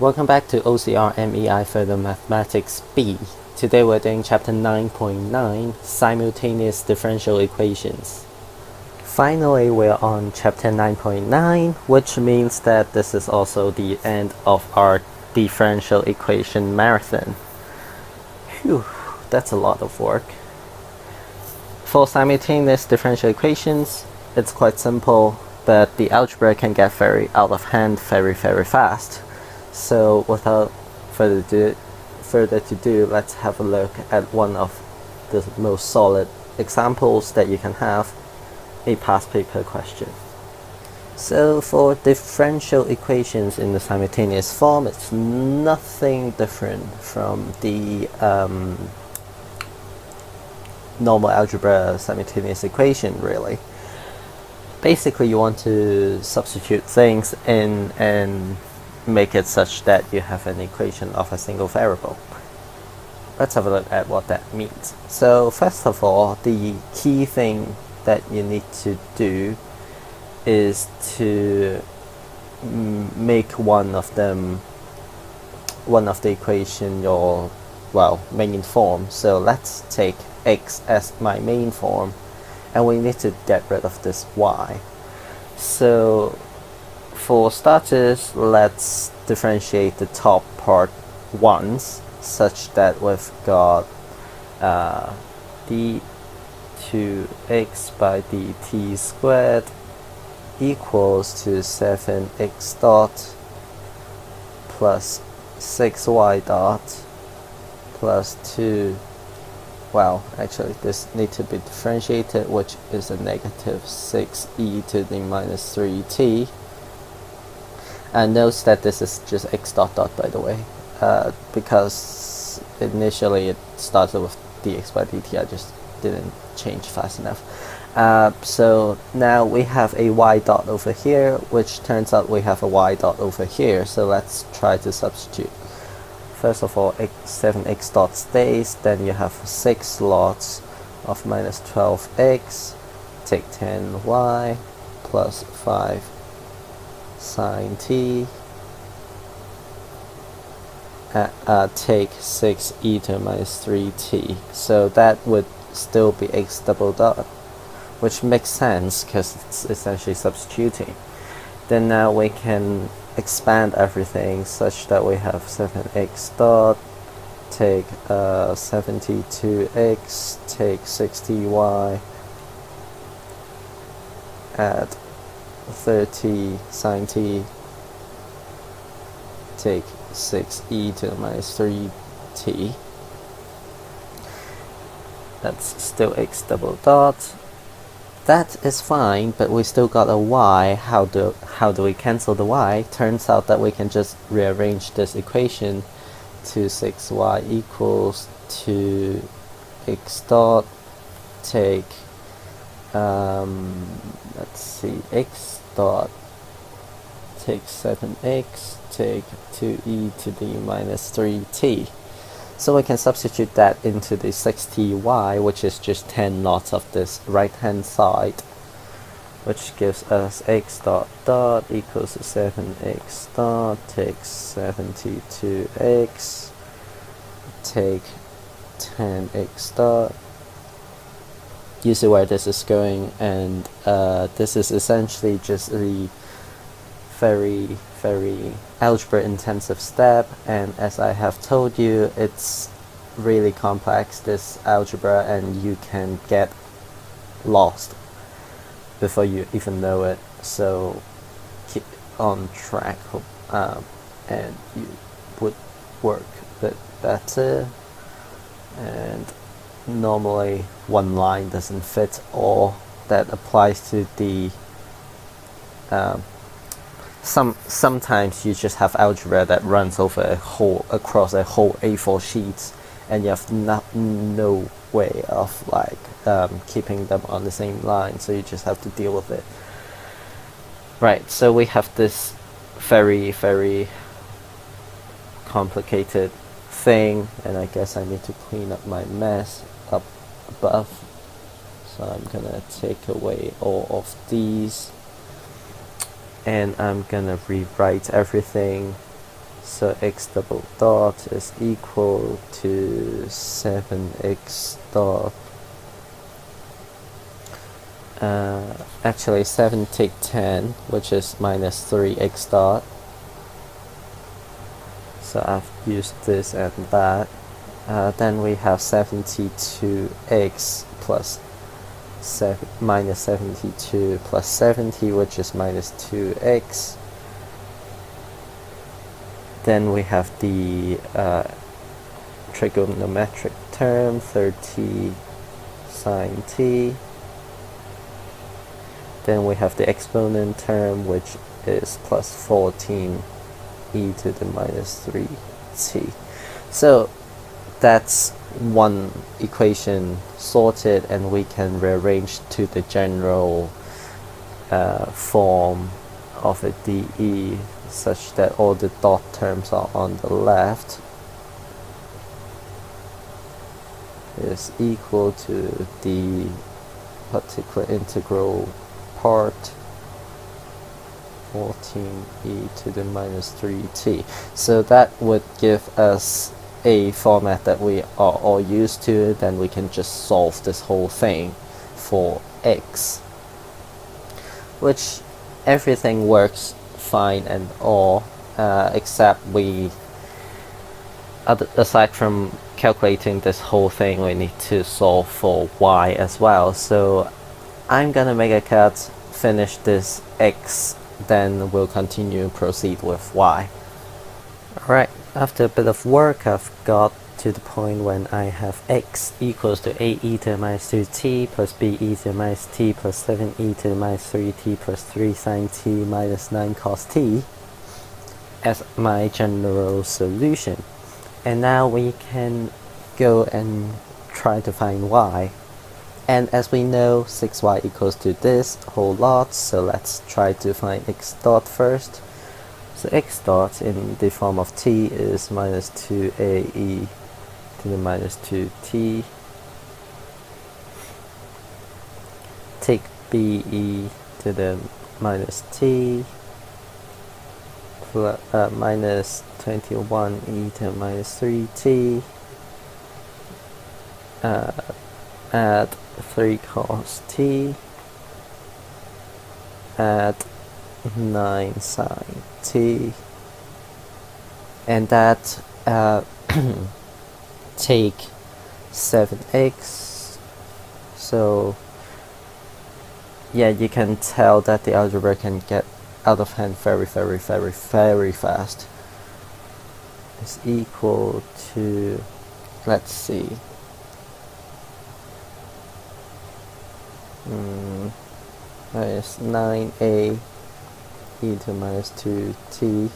Welcome back to OCR MEI Further Mathematics B. Today we're doing chapter 9.9, Simultaneous Differential Equations. Finally, we're on chapter 9.9, which means that this is also the end of our differential equation marathon. Phew, that's a lot of work. For simultaneous differential equations, it's quite simple, but the algebra can get very out of hand very fast. So without further ado, let's have a look at one of the most solid examples that you can have, a past paper question. So for differential equations in the simultaneous form, it's nothing different from the normal algebra simultaneous equation, really. Basically, you want to substitute things in and make it such that you have an equation of a single variable. Let's have a look at what that means. So first of all, the key thing that you need to do is to make one of the equation your main form. So let's take x as my main form, and we need to get rid of this y. So for starters, let's differentiate the top part once, such that we've got d2x by dt squared equals to 7x dot plus 6y dot plus 2. Actually this needs to be differentiated, which is a negative 6e to the minus 3t. And note that this is just x dot dot, by the way, because initially it started with dx by dt. I just didn't change fast enough. So now we have a y dot over here, which turns out we have a y dot over here. So let's try to substitute. First of all, 7x dot stays, then you have 6 lots of minus 12x, take 10y plus 5 sine t, take 6e to minus 3t. So that would still be x double dot, which makes sense because it's essentially substituting. Then now we can expand everything such that we have 7x dot, take 72x, take 60y, add 30 sine t, take 6e to the minus 3t. That's still x double dot. That is fine, but we still got a y. How do we cancel the y? Turns out that we can just rearrange this equation to 6y equals to x dot, take let's see, x dot, take 7x, take 2e to the minus 3t. So we can substitute that into the 60y, which is just 10 lots of this right hand side, which gives us x dot dot equals to 7x dot, take 72x, take 10x dot. You see where this is going, and this is essentially just a very algebra intensive step, and as I have told you, it's really complex, this algebra, and you can get lost before you even know it. So keep on track, and you would work a bit better. And normally one line doesn't fit all. That applies to the sometimes you just have algebra that runs over across a whole A4 sheets, and you have no way of keeping them on the same line, so you just have to deal with it. Right, so we have this very complicated thing, and I guess I need to clean up my mess up above. So I'm gonna take away all of these, and I'm gonna rewrite everything So x double dot is equal to 7x dot. Actually 7 take 10, which is minus 3x dot. So I've used this and that. Then we have 72x plus minus 72 plus 70, which is minus 2x. Then we have the trigonometric term, 30 sine t. Then we have the exponent term, which is plus 14 e to the minus 3t. So that's one equation sorted, and we can rearrange to the general form of a dE such that all the dot terms are on the left is equal to the particular integral part 14 e to the minus 3t. So that would give us a format that we are all used to. Then we can just solve this whole thing for x, which everything works fine and all, except we, aside from calculating this whole thing, we need to solve for y as well. So I'm gonna make a cut, finish this x, then we'll proceed with y. Alright, after a bit of work, I've got to the point when I have x equals to a e to the minus 2t plus b e to the minus t plus 7 e to the minus 3t plus 3 sine t minus 9 cos t as my general solution. And now we can go and try to find y. And as we know, 6y equals to this whole lot, so let's try to find x dot first. So x dot in the form of t is minus 2ae to the minus 2t. Take be to the minus t plus, minus 21e to the minus 3t. Add 3 cos t. Add 9 sine t, and that take 7x. So yeah, you can tell that the algebra can get out of hand very fast. Is equal to, let's see, minus 9a e to minus 2t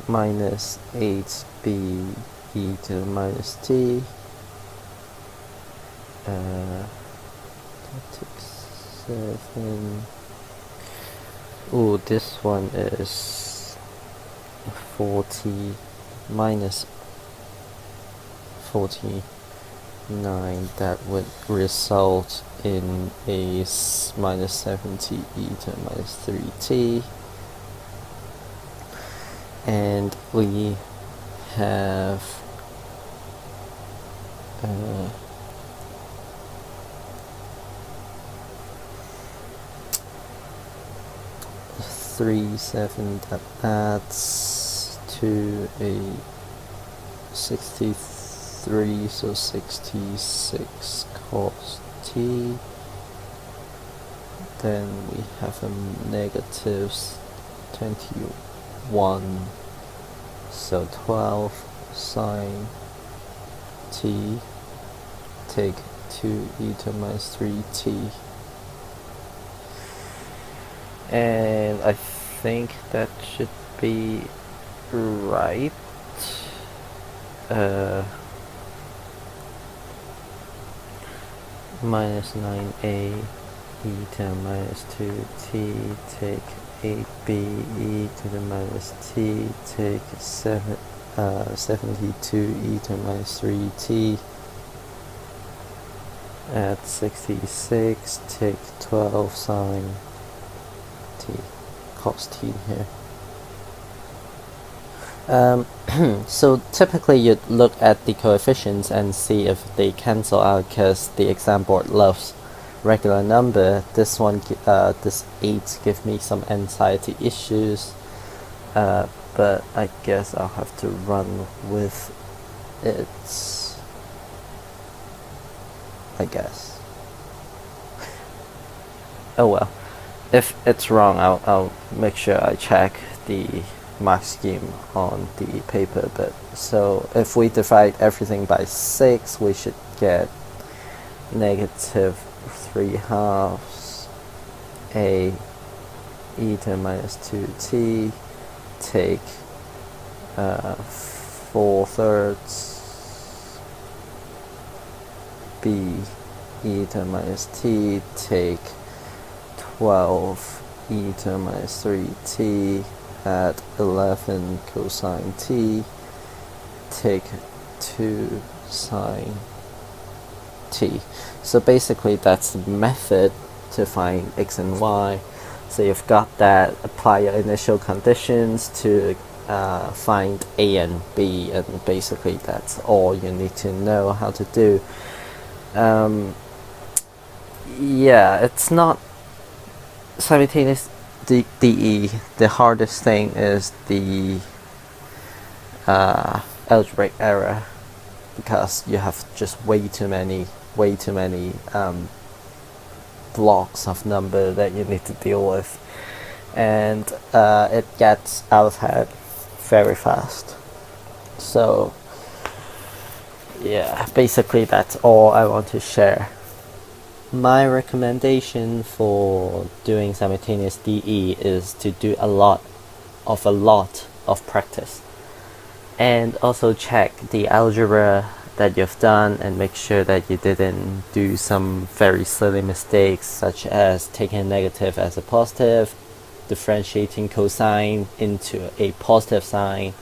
minus 8b e to the minus t. That takes 7. Ooh, this one is 40 minus 49. That would result in a minus 70 e to the minus 3t. And we have 3, 7, that adds to a 63, so 66 cos t. Then we have a negative 21, so 12 sine t. Take 2 e to minus 3t. And I think that should be right. Minus 9a e to the minus 2t, take 8b e to the minus t, take 72 e to the minus 3t, add 66, take 12 sine t, cos t here. So typically you'd look at the coefficients and see if they cancel out, because the exam board loves regular number. This one, this 8 give me some anxiety issues, but I guess I'll have to run with it, I guess. Oh well, if it's wrong, I'll make sure I check the mark scheme on the paper. But so if we divide everything by 6, we should get negative 3/2 a e to the minus 2t, take 4/3 b e to the minus t, take 12 e to the minus 3t, at 11 cosine t, take 2 sine t. So basically that's the method to find x and y. So you've got that, apply your initial conditions to find a and b, and basically that's all you need to know how to do. Yeah, it's not simultaneous DE. The hardest thing is the algebraic error, because you have just way too many blocks of number that you need to deal with, and it gets out of hand very fast. So yeah, basically that's all I want to share. My recommendation for doing simultaneous DE is to do a lot of practice, and also check the algebra that you've done and make sure that you didn't do some very silly mistakes, such as taking a negative as a positive, differentiating cosine into a positive sign,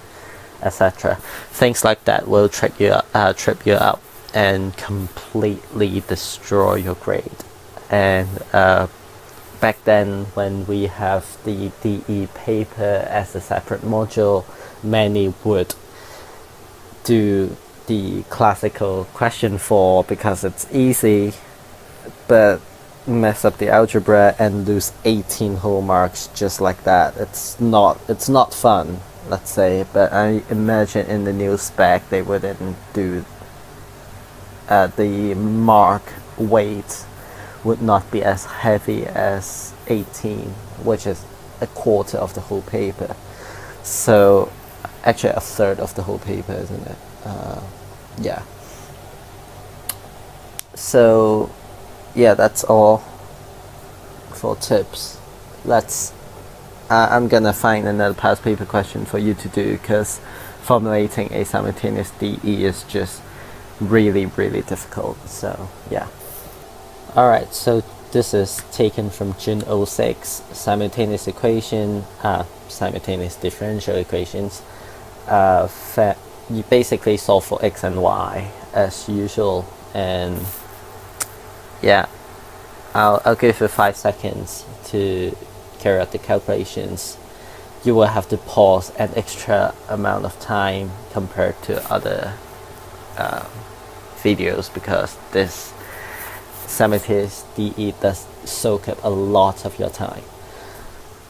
etc. Things like that will trip you up and completely destroy your grade. And back then, when we have the DE paper as a separate module, many would do the classical question 4 because it's easy, but mess up the algebra and lose 18 whole marks just like that. It's not fun, let's say, but I imagine in the new spec they wouldn't do the mark weight would not be as heavy as 18, which is a quarter of the whole paper. So actually a third of the whole paper, isn't it? Yeah. So yeah, that's all for tips. I'm gonna find another past paper question for you to do, because formulating a simultaneous DE is just really difficult. So yeah. Alright, so this is taken from June 06, simultaneous differential equations. You basically solve for x and y as usual, and yeah, I'll give you 5 seconds to carry out the calculations. You will have to pause an extra amount of time compared to other videos, because this simultaneous DE does soak up a lot of your time.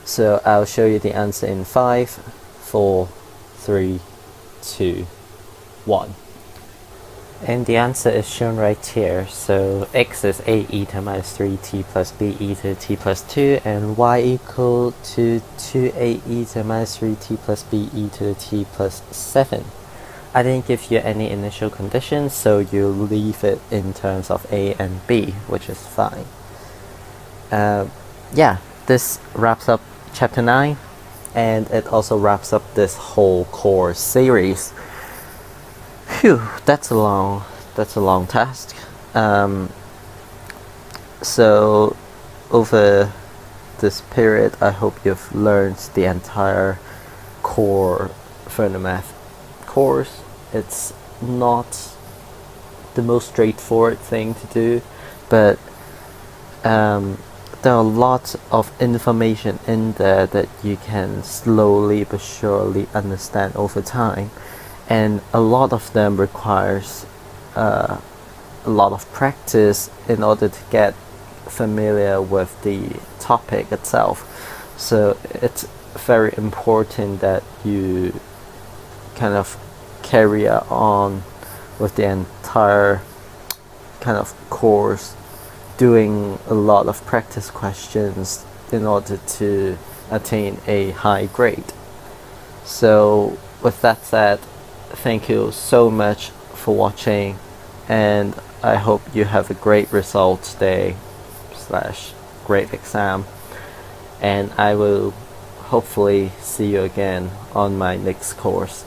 So I'll show you the answer in 5, 4, 3, 2, 1. And the answer is shown right here. So x is a e to the minus 3t plus b e to the t plus 2, and y equal to 2a e to the minus 3t plus b e to the t plus 7. I didn't give you any initial conditions, so you leave it in terms of a and b, which is fine. Yeah, this wraps up chapter 9, and it also wraps up this whole course series. Phew, that's a long task. So over this period, I hope you've learned the entire core further math course. It's not the most straightforward thing to do, but there are lots of information in there that you can slowly but surely understand over time, and a lot of them requires a lot of practice in order to get familiar with the topic itself. So it's very important that you kind of carry on with the entire kind of course, doing a lot of practice questions in order to attain a high grade. So with that said, thank you so much for watching, and I hope you have a great result today / great exam, and I will hopefully see you again on my next course.